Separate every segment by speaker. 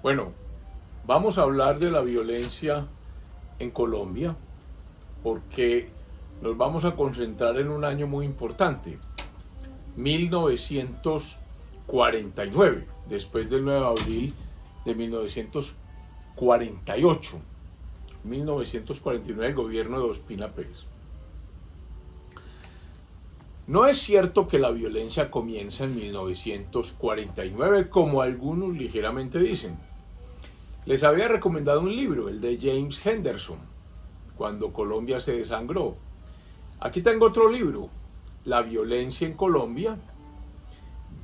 Speaker 1: Bueno, vamos a hablar de la violencia en Colombia porque nos vamos a concentrar en un año muy importante, 1949, después del 9 de abril de 1948. 1949, el gobierno de Ospina Pérez. No es cierto que la violencia comienza en 1949, como algunos ligeramente dicen. Les había recomendado un libro, el de James Henderson, Cuando Colombia se desangró. Aquí tengo otro libro, La violencia en Colombia,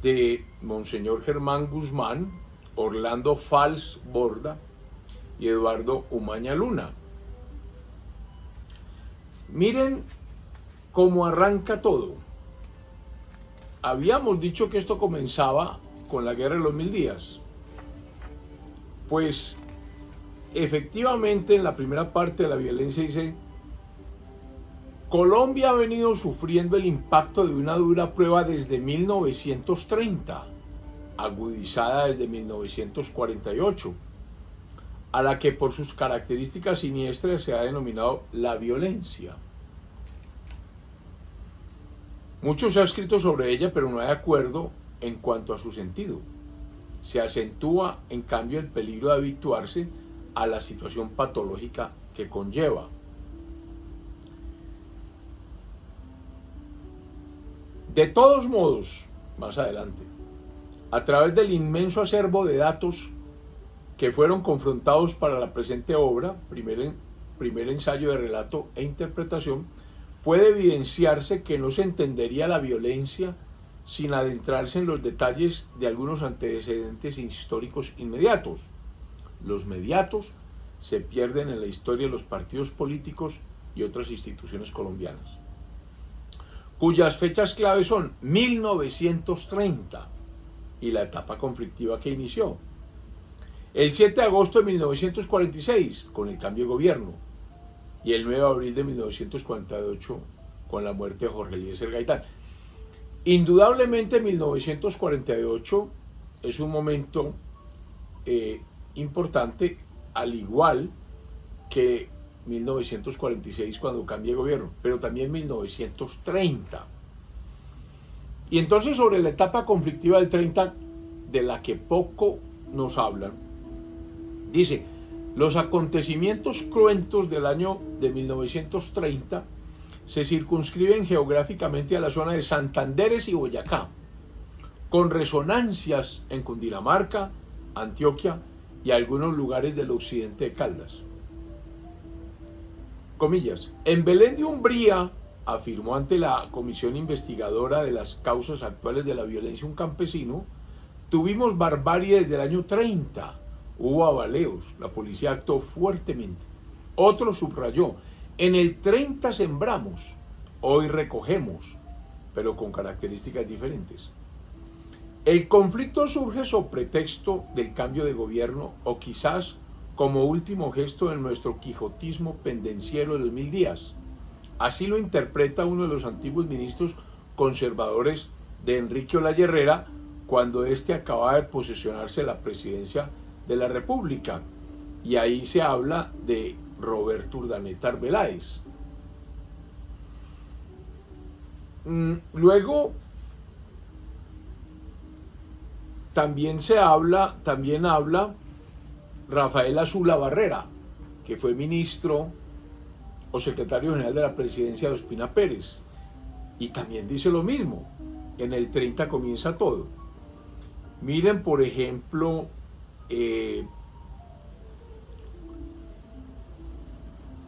Speaker 1: de Monseñor Germán Guzmán, Orlando Fals Borda y Eduardo Umaña Luna. Miren cómo arranca todo. Habíamos dicho que esto comenzaba con la Guerra de los 1000 días. Pues efectivamente en la primera parte de la violencia dice: Colombia ha venido sufriendo el impacto de una dura prueba desde 1930, agudizada desde 1948, a la que por sus características siniestras se ha denominado la violencia. Mucho se ha escrito sobre ella, pero no hay acuerdo en cuanto a su sentido. Se acentúa, en cambio, el peligro de habituarse a la situación patológica que conlleva. De todos modos, más adelante, a través del inmenso acervo de datos que fueron confrontados para la presente obra, primer ensayo de relato e interpretación, puede evidenciarse que no se entendería la violencia sin adentrarse en los detalles de algunos antecedentes históricos inmediatos. Los mediatos se pierden en la historia de los partidos políticos y otras instituciones colombianas, cuyas fechas clave son 1930 y la etapa conflictiva que inició, el 7 de agosto de 1946 con el cambio de gobierno y el 9 de abril de 1948 con la muerte de Jorge Eliezer Gaitán. Indudablemente 1948 es un momento importante, al igual que 1946 cuando cambia de gobierno, pero también 1930. Y entonces sobre la etapa conflictiva del 30, de la que poco nos hablan, dice: los acontecimientos cruentos del año de 1930 se circunscriben geográficamente a la zona de Santanderes y Boyacá, con resonancias en Cundinamarca, Antioquia y algunos lugares del occidente de Caldas. Comillas, en Belén de Umbría, afirmó ante la comisión investigadora de las causas actuales de la violencia un campesino, tuvimos barbarie desde el año 30. Hubo avaleos, la policía actuó fuertemente. Otro subrayó: en el 30 sembramos, hoy recogemos, pero con características diferentes. El conflicto surge sobre pretexto del cambio de gobierno o quizás como último gesto de nuestro quijotismo pendenciero de los 1000 días. Así lo interpreta uno de los antiguos ministros conservadores de Enrique Olaya Herrera cuando éste acababa de posesionarse la presidencia de la República, y ahí se habla de Roberto Urdaneta Arbeláez. Luego también habla Rafael Azula Barrera, que fue ministro o secretario general de la presidencia de Ospina Pérez, y también dice lo mismo: en el 30 comienza todo. Miren, por ejemplo,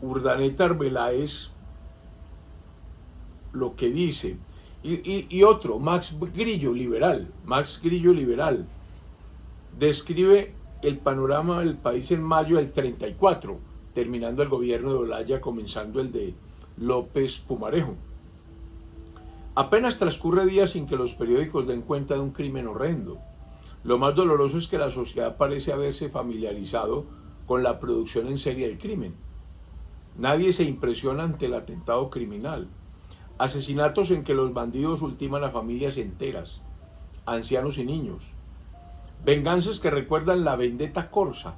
Speaker 1: Urdaneta Arbeláez, lo que dice, y otro, Max Grillo liberal, describe el panorama del país en mayo del 34, terminando el gobierno de Olaya, comenzando el de López Pumarejo. Apenas transcurre días sin que los periódicos den cuenta de un crimen horrendo. Lo más doloroso es que la sociedad parece haberse familiarizado con la producción en serie del crimen. Nadie se impresiona ante el atentado criminal. Asesinatos en que los bandidos ultiman a familias enteras, ancianos y niños. Venganzas que recuerdan la vendetta corsa,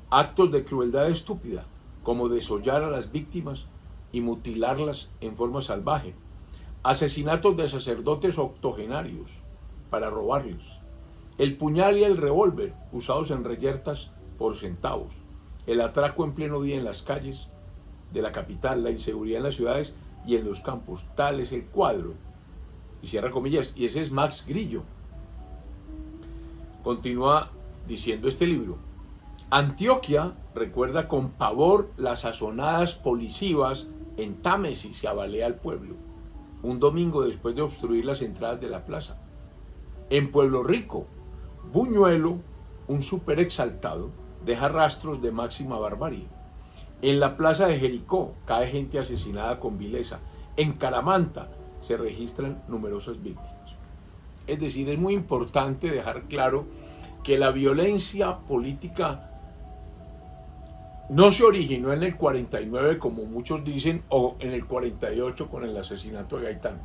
Speaker 1: actos de crueldad estúpida, como desollar a las víctimas y mutilarlas en forma salvaje, asesinatos de sacerdotes octogenarios para robarlos, el puñal y el revólver usados en reyertas por centavos, el atraco en pleno día en las calles de la capital, la inseguridad en las ciudades y en los campos. Tal es el cuadro. Y cierra comillas, y ese es Max Grillo. Continúa diciendo este libro: Antioquia recuerda con pavor las azonadas policivas en Támesis que abalea al pueblo, un domingo después de obstruir las entradas de la plaza. En Pueblo Rico, Buñuelo, un súper exaltado, deja rastros de máxima barbarie. En la plaza de Jericó cae gente asesinada con vileza. En Caramanta se registran numerosas víctimas. Es decir, es muy importante dejar claro que la violencia política no se originó en el 49, como muchos dicen, o en el 48 con el asesinato de Gaitán.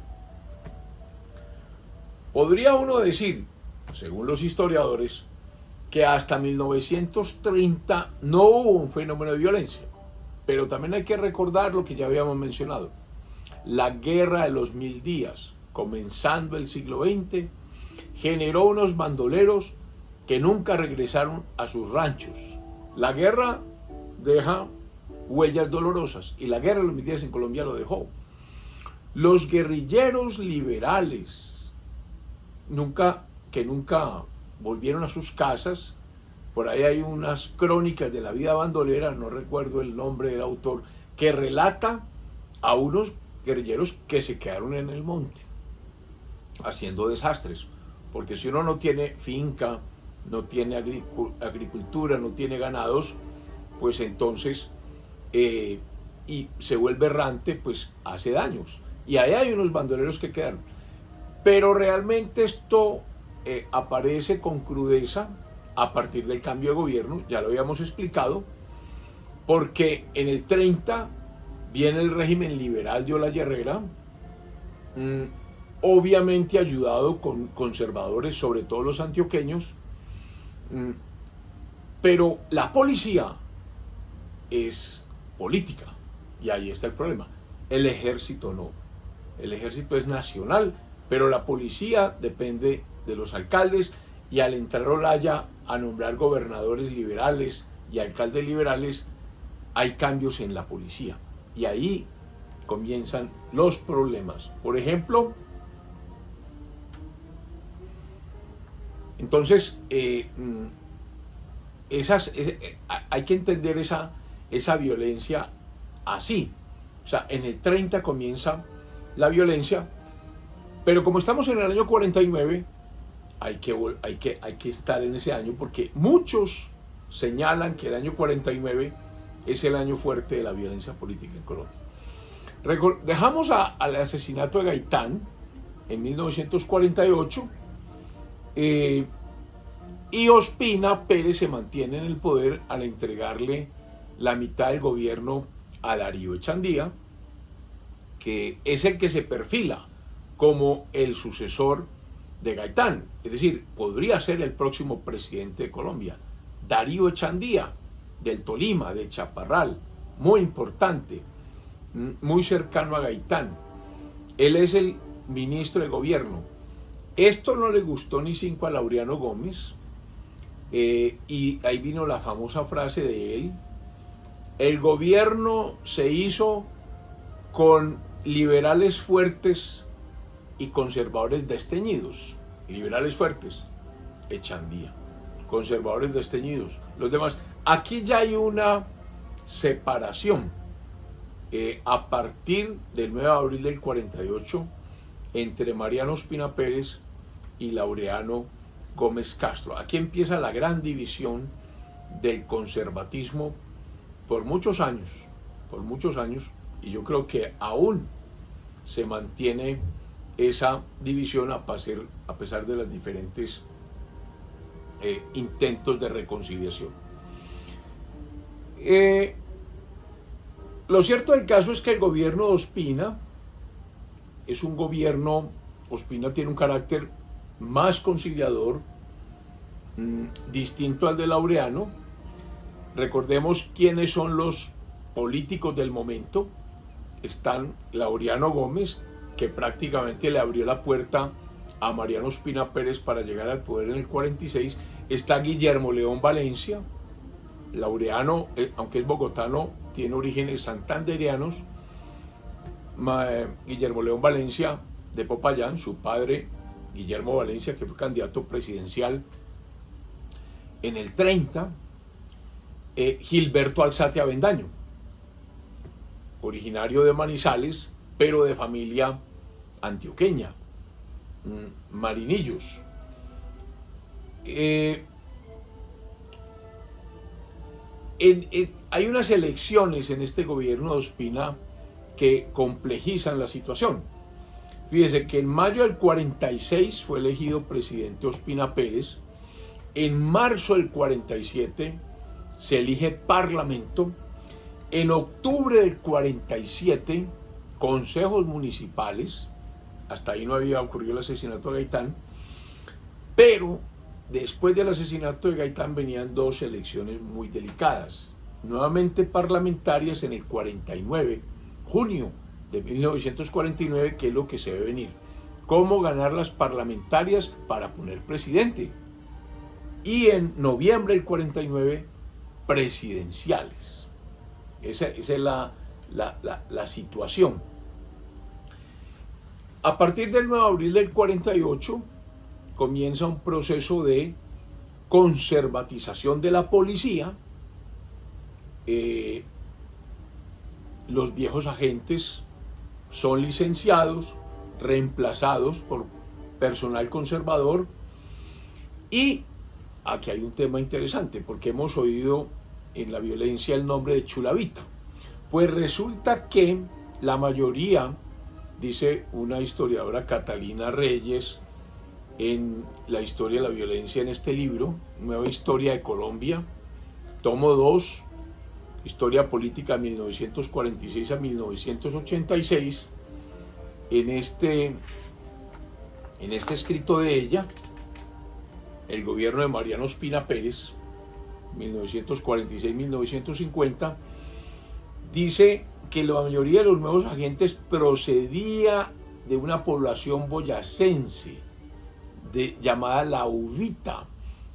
Speaker 1: Podría uno decir, según los historiadores, que hasta 1930 no hubo un fenómeno de violencia, pero también hay que recordar lo que ya habíamos mencionado: la guerra de los 1000 días, comenzando el siglo XX, generó unos bandoleros que nunca regresaron a sus ranchos. La guerra deja huellas dolorosas, y la guerra de los 1000 días en Colombia lo dejó. Los guerrilleros liberales nunca volvieron a sus casas. Por ahí hay unas crónicas de la vida bandolera, no recuerdo el nombre del autor, que relata a unos guerrilleros que se quedaron en el monte haciendo desastres, porque si uno no tiene finca, no tiene agricultura, no tiene ganados, pues entonces y se vuelve errante, pues hace daños, y ahí hay unos bandoleros que quedaron. Pero realmente esto aparece con crudeza a partir del cambio de gobierno, ya lo habíamos explicado, porque en el 30 viene el régimen liberal de Olaya Herrera, obviamente ayudado con conservadores, sobre todo los antioqueños, pero la policía es política, y ahí está el problema. El ejército no. El ejército es nacional, pero la policía depende de los alcaldes, y al entrar Olaya a nombrar gobernadores liberales y alcaldes liberales, hay cambios en la policía, y ahí comienzan los problemas. Por ejemplo, entonces hay que entender esa violencia así. O sea, en el 30 comienza la violencia, pero como estamos en el año 49, hay que estar en ese año, porque muchos señalan que el año 49 es el año fuerte de la violencia política en Colombia. Dejamos al asesinato de Gaitán en 1948, y Ospina Pérez se mantiene en el poder al entregarle la mitad del gobierno a Darío Echandía, que es el que se perfila como el sucesor de Gaitán, es decir, podría ser el próximo presidente de Colombia. Darío Echandía, del Tolima, de Chaparral, muy importante, muy cercano a Gaitán. Él es el ministro de gobierno. Esto no le gustó ni cinco a Laureano Gómez, y ahí vino la famosa frase de él: el gobierno se hizo con liberales fuertes y conservadores desteñidos. Liberales fuertes, Echandía; conservadores desteñidos, los demás. Aquí ya hay una separación a partir del 9 de abril del 48 entre Mariano Ospina Pérez y Laureano Gómez Castro. Aquí empieza la gran división del conservatismo por muchos años, y yo creo que aún se mantiene esa división a pesar de los diferentes intentos de reconciliación. Lo cierto del caso es que el gobierno de Ospina es Ospina tiene un carácter más conciliador, distinto al de Laureano. Recordemos quiénes son los políticos del momento. Están Laureano Gómez, que prácticamente le abrió la puerta a Mariano Ospina Pérez para llegar al poder en el 46. Está Guillermo León Valencia. Laureano, aunque es bogotano, tiene orígenes santanderianos. Guillermo León Valencia de Popayán, su padre Guillermo Valencia, que fue candidato presidencial en el 30. Gilberto Alzate Avendaño, originario de Manizales, pero de familia antioqueña, Marinillos. Hay unas elecciones en este gobierno de Ospina que complejizan la situación. Fíjese que en mayo del 46 fue elegido presidente Ospina Pérez. En marzo del 47 se elige parlamento. En octubre del 47, consejos municipales. Hasta ahí no había ocurrido el asesinato de Gaitán. Pero después del asesinato de Gaitán venían dos elecciones muy delicadas. Nuevamente parlamentarias en el 49, junio de 1949, que es lo que se ve venir. Cómo ganar las parlamentarias para poner presidente. Y en noviembre del 49, presidenciales. Esa es la situación. A partir del 9 de abril del 48 comienza un proceso de conservatización de la policía. Los viejos agentes son licenciados, reemplazados por personal conservador. Y aquí hay un tema interesante, porque hemos oído en la violencia el nombre de Chulavita. Pues resulta que la mayoría, dice una historiadora, Catalina Reyes, en la historia de la violencia en este libro, Nueva Historia de Colombia, tomo 2, Historia Política 1946 a 1986, en este escrito de ella, el gobierno de Mariano Ospina Pérez, 1946-1950, dice que la mayoría de los nuevos agentes procedía de una población boyacense llamada La Uvita,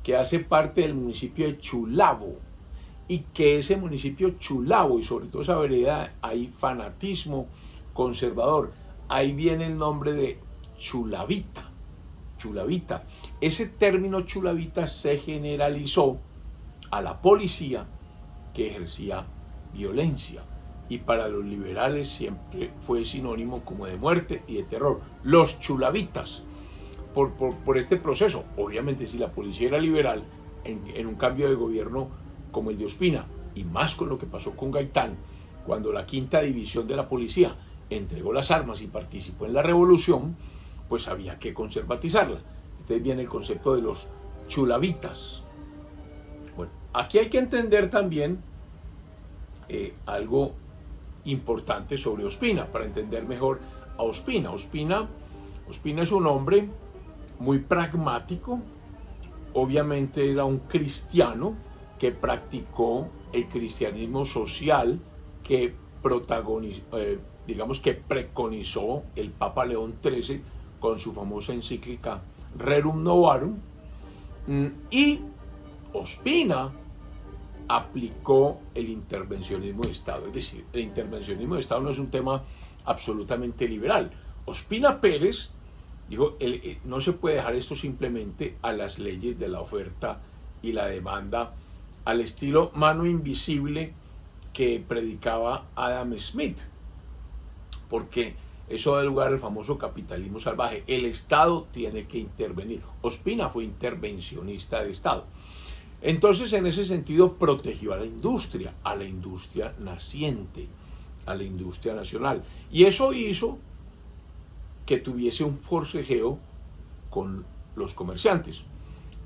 Speaker 1: que hace parte del municipio de Chulabo, y que ese municipio Chulabo, y sobre todo esa vereda, hay fanatismo conservador. Ahí viene el nombre de Chulavita. Chulavita. Ese término Chulavita se generalizó a la policía que ejercía violencia, y para los liberales siempre fue sinónimo como de muerte y de terror. Los chulavitas, por este proceso. Obviamente, si la policía era liberal, en un cambio de gobierno como el de Ospina, y más con lo que pasó con Gaitán, cuando la quinta división de la policía entregó las armas y participó en la revolución, pues había que conservatizarla. Entonces viene el concepto de los chulavitas. Bueno, aquí hay que entender también algo importante sobre Ospina, para entender mejor a Ospina. Ospina es un hombre muy pragmático. Obviamente era un cristiano que practicó el cristianismo social que preconizó el Papa León XIII con su famosa encíclica Rerum Novarum. Y Ospina aplicó el intervencionismo de Estado. Es decir, el intervencionismo de Estado no es un tema absolutamente liberal. Ospina Pérez dijo, no se puede dejar esto simplemente a las leyes de la oferta y la demanda, al estilo mano invisible que predicaba Adam Smith, porque eso da lugar al famoso capitalismo salvaje. El Estado tiene que intervenir. Ospina fue intervencionista de Estado. Entonces, en ese sentido, protegió a la industria naciente, a la industria nacional. Y eso hizo que tuviese un forcejeo con los comerciantes,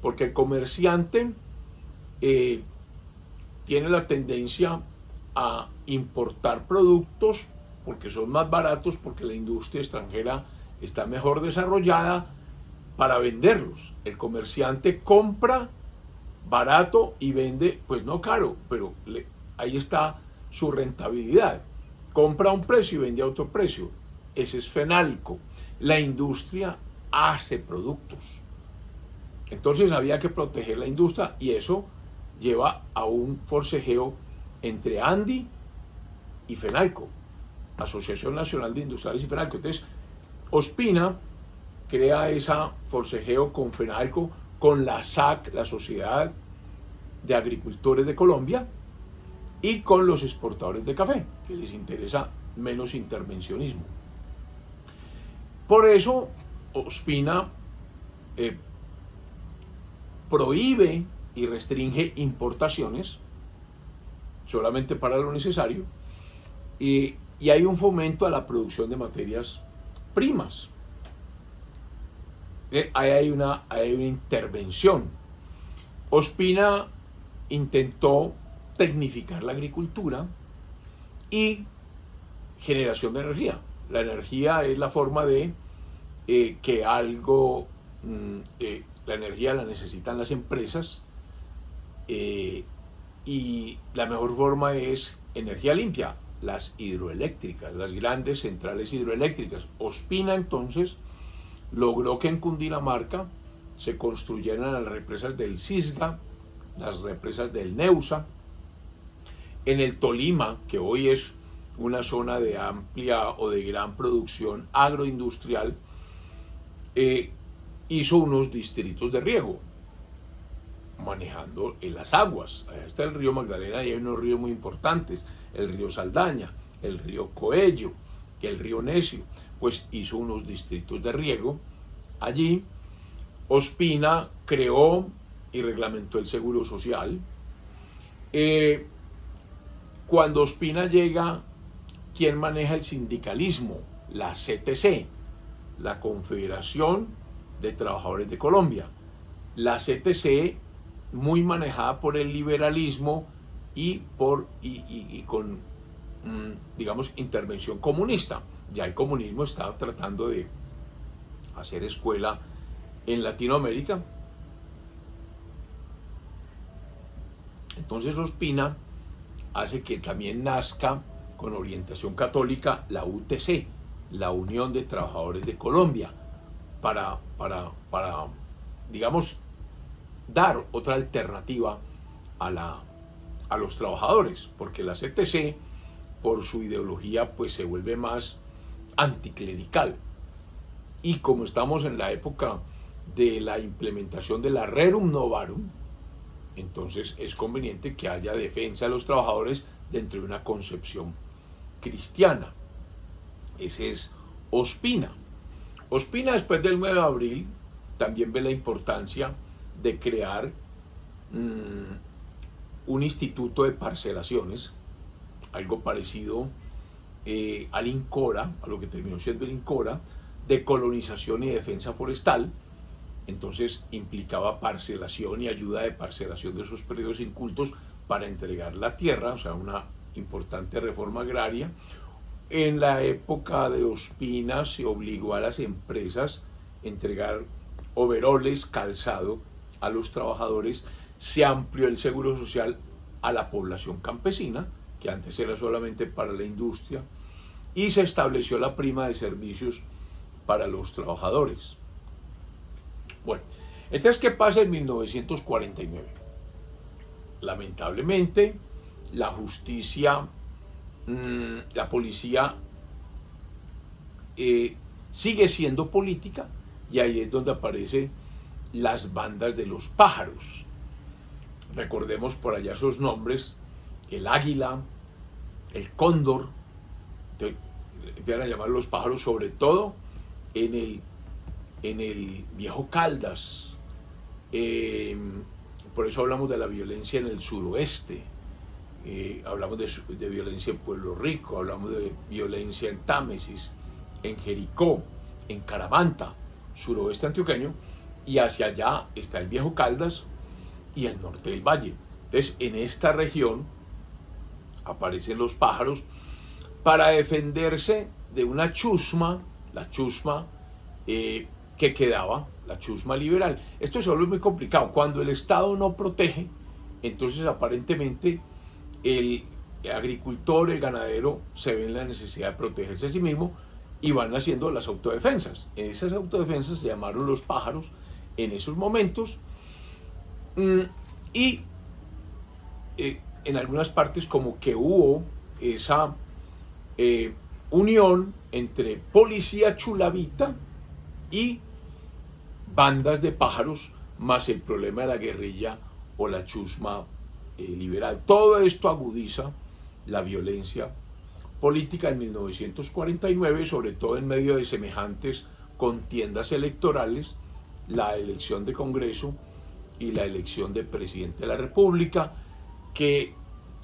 Speaker 1: porque el comerciante tiene la tendencia a importar productos porque son más baratos, porque la industria extranjera está mejor desarrollada, para venderlos. El comerciante compra barato y vende, pues no caro, pero ahí está su rentabilidad. Compra a un precio y vende a otro precio. Ese es Fenalco. La industria hace productos. Entonces había que proteger la industria y eso lleva a un forcejeo entre Andi y Fenalco, Asociación Nacional de Industriales y Fenalco. Entonces, Ospina crea esa forcejeo con Fenalco, con la SAC, la Sociedad de Agricultores de Colombia, y con los exportadores de café, que les interesa menos intervencionismo. Por eso, Ospina prohíbe y restringe importaciones solamente para lo necesario, y hay un fomento a la producción de materias primas. Ahí hay una intervención. Ospina intentó tecnificar la agricultura y generación de energía. La energía es la forma de que algo, la energía la necesitan las empresas, y la mejor forma es energía limpia, las hidroeléctricas, las grandes centrales hidroeléctricas. Ospina entonces logró que en Cundinamarca se construyeran las represas del Cisga, las represas del Neusa. En el Tolima, que hoy es una zona de amplia o de gran producción agroindustrial, hizo unos distritos de riego, manejando en las aguas. Allá está el río Magdalena y hay unos ríos muy importantes, el río Saldaña, el río Coello, el río Necio. Pues hizo unos distritos de riego allí. Ospina creó y reglamentó el seguro social. Cuando Ospina llega, ¿quién maneja el sindicalismo? La CTC, la Confederación de Trabajadores de Colombia. La CTC, muy manejada por el liberalismo y con, digamos, intervención comunista. Ya el comunismo estaba tratando de hacer escuela en Latinoamérica. Entonces Ospina hace que también nazca con orientación católica la UTC, la Unión de Trabajadores de Colombia, para digamos, dar otra alternativa a los trabajadores, porque la CTC, por su ideología, pues se vuelve más anticlerical. Y como estamos en la época de la implementación de la Rerum Novarum, entonces es conveniente que haya defensa de los trabajadores dentro de una concepción cristiana. Ese es Ospina. Ospina, después del 9 de abril, también ve la importancia de crear un instituto de parcelaciones, algo parecido al INCORA, a lo que terminó siendo el INCORA, de colonización y defensa forestal. Entonces implicaba parcelación y ayuda de parcelación de esos predios incultos para entregar la tierra, o sea, una importante reforma agraria. En la época de Ospina se obligó a las empresas a entregar overoles, calzado a los trabajadores. Se amplió el seguro social a la población campesina, que antes era solamente para la industria, y se estableció la prima de servicios para los trabajadores. Bueno, entonces, ¿qué pasa en 1949? Lamentablemente, la justicia, la policía sigue siendo política, y ahí es donde aparecen las bandas de los pájaros. Recordemos por allá esos nombres: el águila, el cóndor. Entonces, empiezan a llamar los pájaros, sobre todo en el Viejo Caldas. Por eso hablamos de la violencia en el suroeste, hablamos de violencia en Pueblo Rico, hablamos de violencia en Támesis, en Jericó, en Caramanta, suroeste antioqueño, y hacia allá está el Viejo Caldas y el norte del valle. Entonces, en esta región aparecen los pájaros para defenderse de una chusma. La chusma que quedaba la chusma liberal. Esto se vuelve muy complicado. Cuando el Estado no protege, entonces aparentemente el agricultor, el ganadero, se ve en la necesidad de protegerse a sí mismo y van haciendo las autodefensas. Esas autodefensas se llamaron los pájaros en esos momentos, y en algunas partes como que hubo esa unión entre policía chulavita y bandas de pájaros, más el problema de la guerrilla o la chusma liberal. Todo esto agudiza la violencia política en 1949, sobre todo en medio de semejantes contiendas electorales, la elección de Congreso y la elección de presidente de la República, que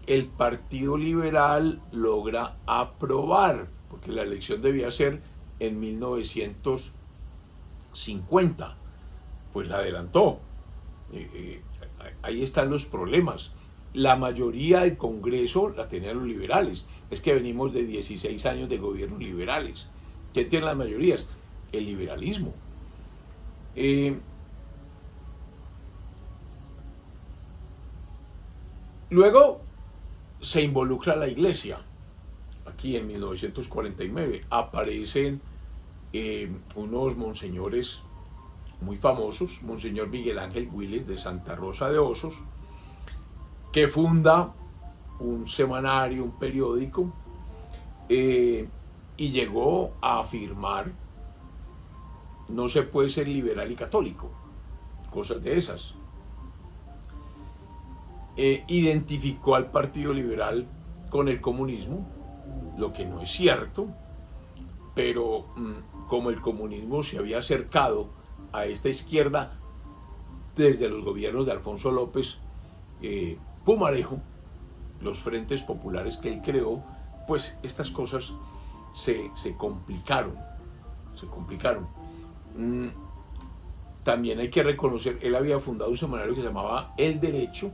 Speaker 1: el Partido Liberal logra aprobar, porque la elección debía ser en 1950, pues la adelantó. Ahí están los problemas. La mayoría del Congreso la tenían los liberales. Es que venimos de 16 años de gobiernos liberales. ¿Quién tiene las mayorías? El liberalismo. Luego se involucra la iglesia. Aquí en 1949 aparecen unos monseñores muy famosos, Monseñor Miguel Ángel Willes de Santa Rosa de Osos, que funda un semanario, un periódico, y llegó a afirmar: no se puede ser liberal y católico, cosas de esas. Identificó al Partido Liberal con el comunismo, lo que no es cierto, pero como el comunismo se había acercado a esta izquierda desde los gobiernos de Alfonso López Pumarejo, los frentes populares que él creó, pues estas cosas se complicaron. También hay que reconocer, él había fundado un semanario que se llamaba El Derecho,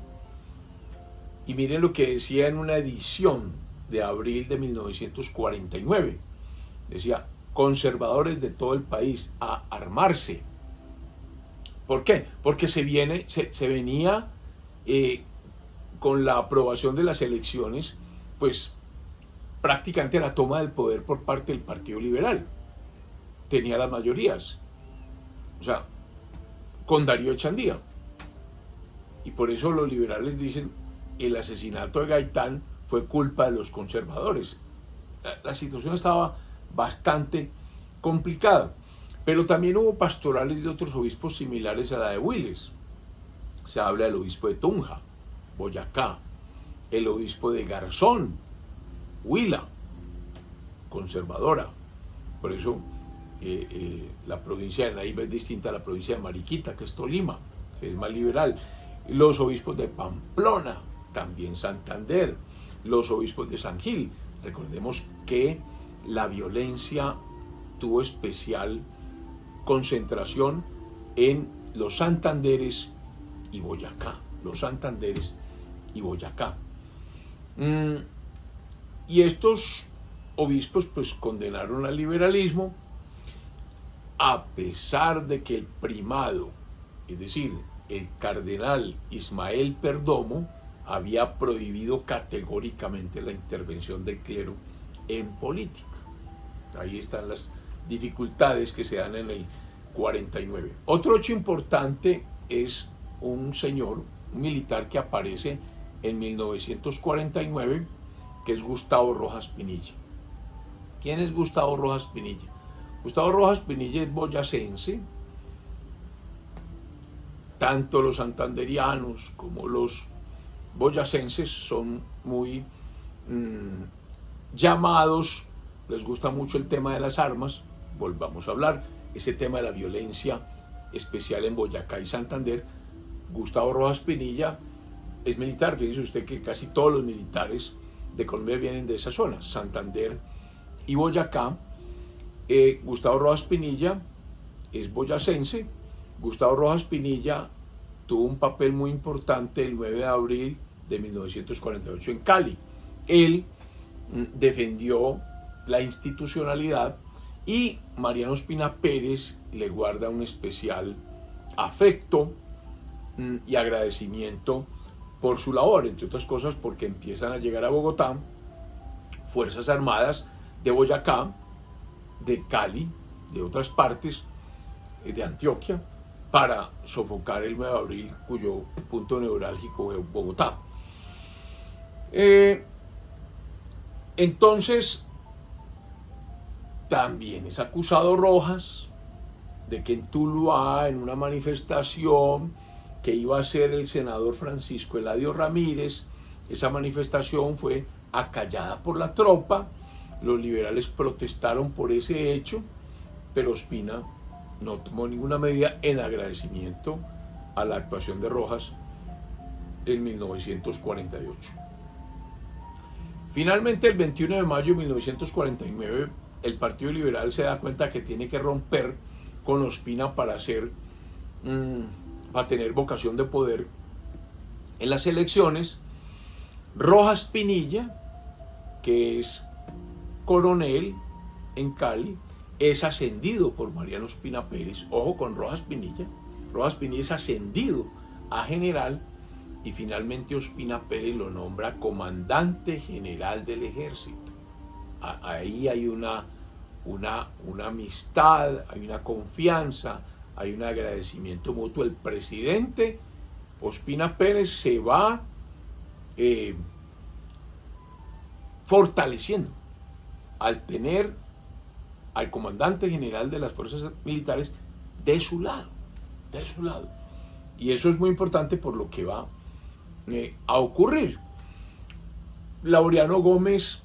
Speaker 1: y miren lo que decía en una edición de abril de 1949. Decía: conservadores de todo el país a armarse. ¿Por qué? Porque se venía con la aprobación de las elecciones, pues prácticamente la toma del poder por parte del Partido Liberal. Tenía las mayorías. O sea, con Darío Echandía. Y por eso los liberales dicen: el asesinato de Gaitán fue culpa de los conservadores. La situación estaba bastante complicada. Pero también hubo pastorales de otros obispos similares a la de Willes. Se habla del obispo de Tunja, Boyacá, el obispo de Garzón, Huila, conservadora. Por eso la provincia de Neiva es distinta a la provincia de Mariquita, que es Tolima, que es más liberal. Los obispos de Pamplona, también Santander, los obispos de San Gil. Recordemos que la violencia tuvo especial concentración en los Santanderes y Boyacá. Y estos obispos pues condenaron al liberalismo, a pesar de que el primado, es decir, el cardenal Ismael Perdomo, había prohibido categóricamente la intervención del clero en política. Ahí están las dificultades que se dan en el 49. Otro hecho importante es un señor, un militar que aparece en 1949, que es Gustavo Rojas Pinilla. ¿Quién es Gustavo Rojas Pinilla? Gustavo Rojas Pinilla es boyacense. Tanto los santanderianos como los boyacenses son muy llamados, les gusta mucho el tema de las armas. Volvamos a hablar, ese tema de la violencia especial en Boyacá y Santander. Gustavo Rojas Pinilla es militar. Fíjense usted que casi todos los militares de Colombia vienen de esa zona, Santander y Boyacá. Gustavo Rojas Pinilla es boyacense. Gustavo Rojas Pinilla tuvo un papel muy importante el 9 de abril de 1948 en Cali. Él defendió la institucionalidad y Mariano Ospina Pérez le guarda un especial afecto y agradecimiento por su labor, entre otras cosas porque empiezan a llegar a Bogotá Fuerzas Armadas de Boyacá, de Cali, de otras partes de Antioquia, para sofocar el 9 de abril, cuyo punto neurálgico es Bogotá. Entonces, también es acusado Rojas de que en Tuluá, en una manifestación que iba a ser el senador Francisco Eladio Ramírez, esa manifestación fue acallada por la tropa, los liberales protestaron por ese hecho, pero Ospina no tomó ninguna medida en agradecimiento a la actuación de Rojas en 1948. Finalmente, el 21 de mayo de 1949, el Partido Liberal se da cuenta que tiene que romper con Ospina para tener vocación de poder. En las elecciones, Rojas Pinilla, que es coronel en Cali, es ascendido por Mariano Ospina Pérez. Ojo con Rojas Pinilla. Rojas Pinilla es ascendido a general y finalmente Ospina Pérez lo nombra comandante general del ejército. Ahí hay una amistad, hay una confianza, hay un agradecimiento mutuo. El presidente Ospina Pérez se va fortaleciendo al tener al comandante general de las fuerzas militares de su lado. Y eso es muy importante por lo que va a ocurrir. Laureano Gómez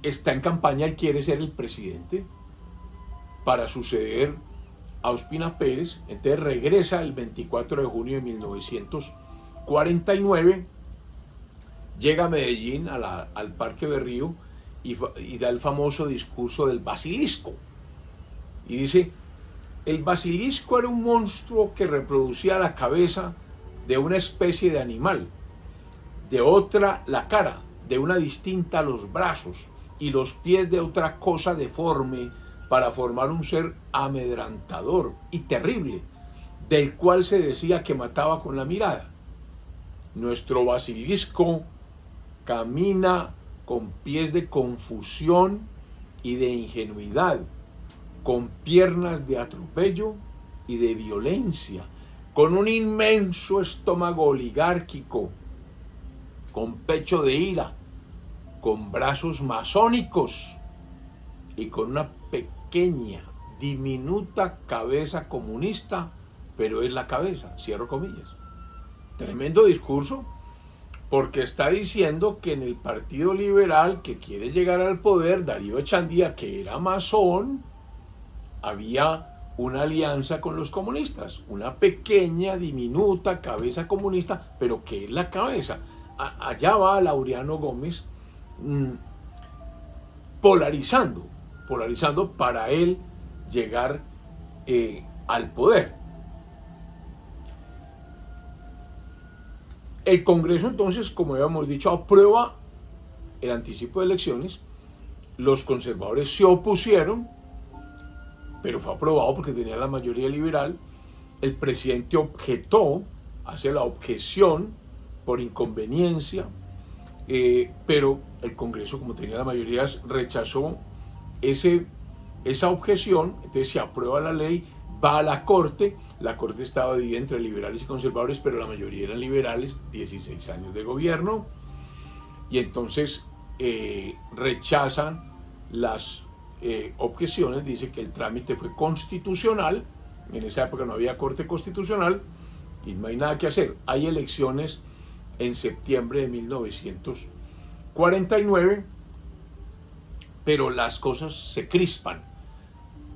Speaker 1: está en campaña, él quiere ser el presidente para suceder a Ospina Pérez. Entonces regresa el 24 de junio de 1949, llega a Medellín, al Parque Berrío, y da el famoso discurso del basilisco. Y dice: el basilisco era un monstruo que reproducía la cabeza de una especie de animal, de otra la cara, de una distinta los brazos, y los pies de otra cosa deforme, para formar un ser amedrantador y terrible, del cual se decía que mataba con la mirada. Nuestro basilisco camina con pies de confusión y de ingenuidad, con piernas de atropello y de violencia, con un inmenso estómago oligárquico, con pecho de ira, con brazos masónicos y con una pequeña, diminuta cabeza comunista, pero es la cabeza, cierro comillas. Tremendo discurso, porque está diciendo que en el Partido Liberal que quiere llegar al poder, Darío Echandía, que era masón, había una alianza con los comunistas, una pequeña, diminuta cabeza comunista, pero que es la cabeza. Allá va Laureano Gómez polarizando para él llegar al poder. El Congreso entonces, como habíamos dicho, aprueba el anticipo de elecciones. Los conservadores se opusieron, pero fue aprobado porque tenía la mayoría liberal. El presidente objetó, hace la objeción por inconveniencia, pero el Congreso, como tenía la mayoría, rechazó esa objeción. Entonces se aprueba la ley, va a la Corte. La Corte estaba dividida entre liberales y conservadores, pero la mayoría eran liberales, 16 años de gobierno, y entonces rechazan las objeciones, dice que el trámite fue constitucional. En esa época no había Corte Constitucional y no hay nada que hacer. Hay elecciones en septiembre de 1949, pero las cosas se crispan.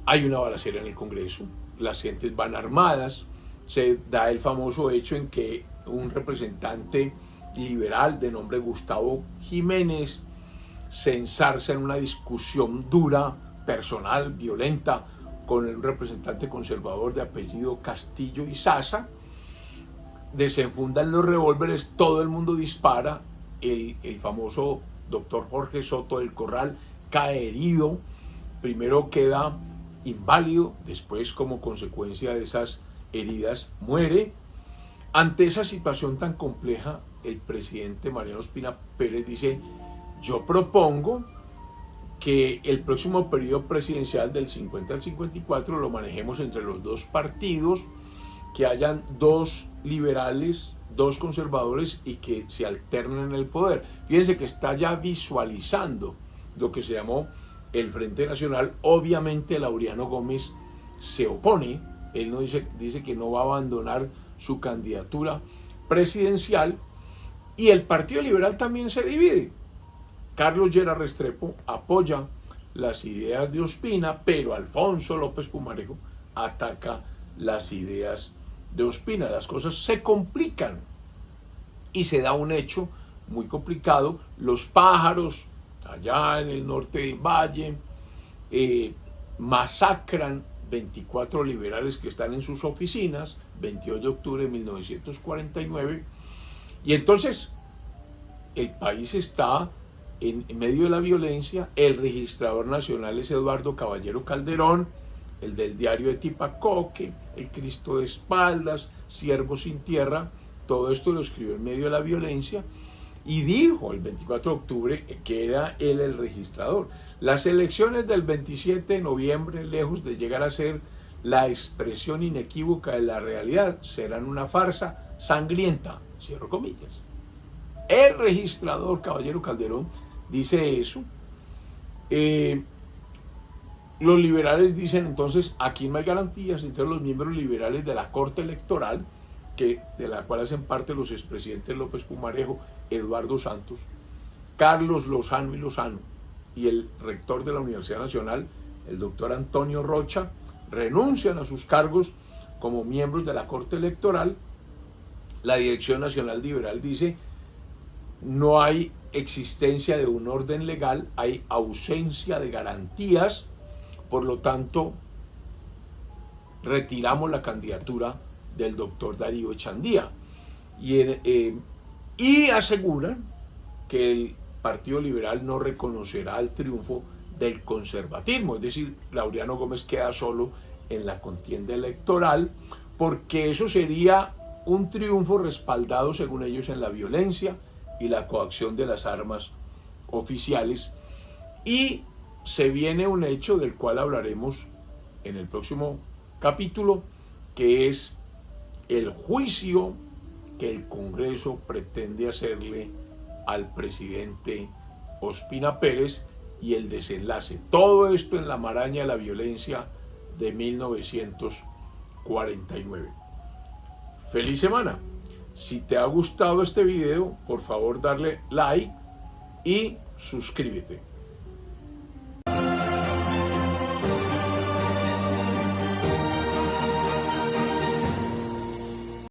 Speaker 1: Hay una balacera en el Congreso, las gentes van armadas, se da el famoso hecho en que un representante liberal de nombre Gustavo Jiménez se ensarza en una discusión dura, personal, violenta, con un representante conservador de apellido Castillo y Sasa. Desenfundan los revólveres, todo el mundo dispara, el famoso doctor Jorge Soto del Corral cae herido, primero queda inválido, después como consecuencia de esas heridas muere. Ante esa situación tan compleja, el presidente Mariano Ospina Pérez dice: yo propongo que el próximo periodo presidencial del 50 al 54 lo manejemos entre los dos partidos, que hayan dos liberales, dos conservadores y que se alternen en el poder. Fíjense que está ya visualizando lo que se llamó el Frente Nacional. Obviamente Laureano Gómez se opone, él no dice que no va a abandonar su candidatura presidencial, y el Partido Liberal también se divide. Carlos Lleras Restrepo apoya las ideas de Ospina, pero Alfonso López Pumarejo ataca las ideas de Ospina. Las cosas se complican y se da un hecho muy complicado. Los pájaros allá en el norte del valle masacran 24 liberales que están en sus oficinas, 28 de octubre de 1949, y entonces el país está en medio de la violencia. El registrador nacional es Eduardo Caballero Calderón, el del diario de Tipacoque, el Cristo de espaldas, Siervo sin tierra. Todo esto lo escribió en medio de la violencia y dijo el 24 de octubre que era él el registrador. Las elecciones del 27 de noviembre, lejos de llegar a ser la expresión inequívoca de la realidad, serán una farsa sangrienta, cierro comillas. El registrador Caballero Calderón dice eso. Los liberales dicen entonces: aquí no hay garantías. Entonces los miembros liberales de la Corte Electoral, de la cual hacen parte los expresidentes López Pumarejo, Eduardo Santos, Carlos Lozano y el rector de la Universidad Nacional, el doctor Antonio Rocha, renuncian a sus cargos como miembros de la Corte Electoral. La Dirección Nacional Liberal dice: no hay existencia de un orden legal, hay ausencia de garantías, por lo tanto retiramos la candidatura del doctor Darío Echandía, y aseguran que el Partido Liberal no reconocerá el triunfo del conservatismo, es decir, Laureano Gómez queda solo en la contienda electoral, porque eso sería un triunfo respaldado, según ellos, en la violencia y la coacción de las armas oficiales. Y se viene un hecho del cual hablaremos en el próximo capítulo, que es el juicio que el Congreso pretende hacerle al presidente Ospina Pérez y el desenlace. Todo esto en la maraña de la violencia de 1949. ¡Feliz semana! Si te ha gustado este video, por favor darle like y suscríbete.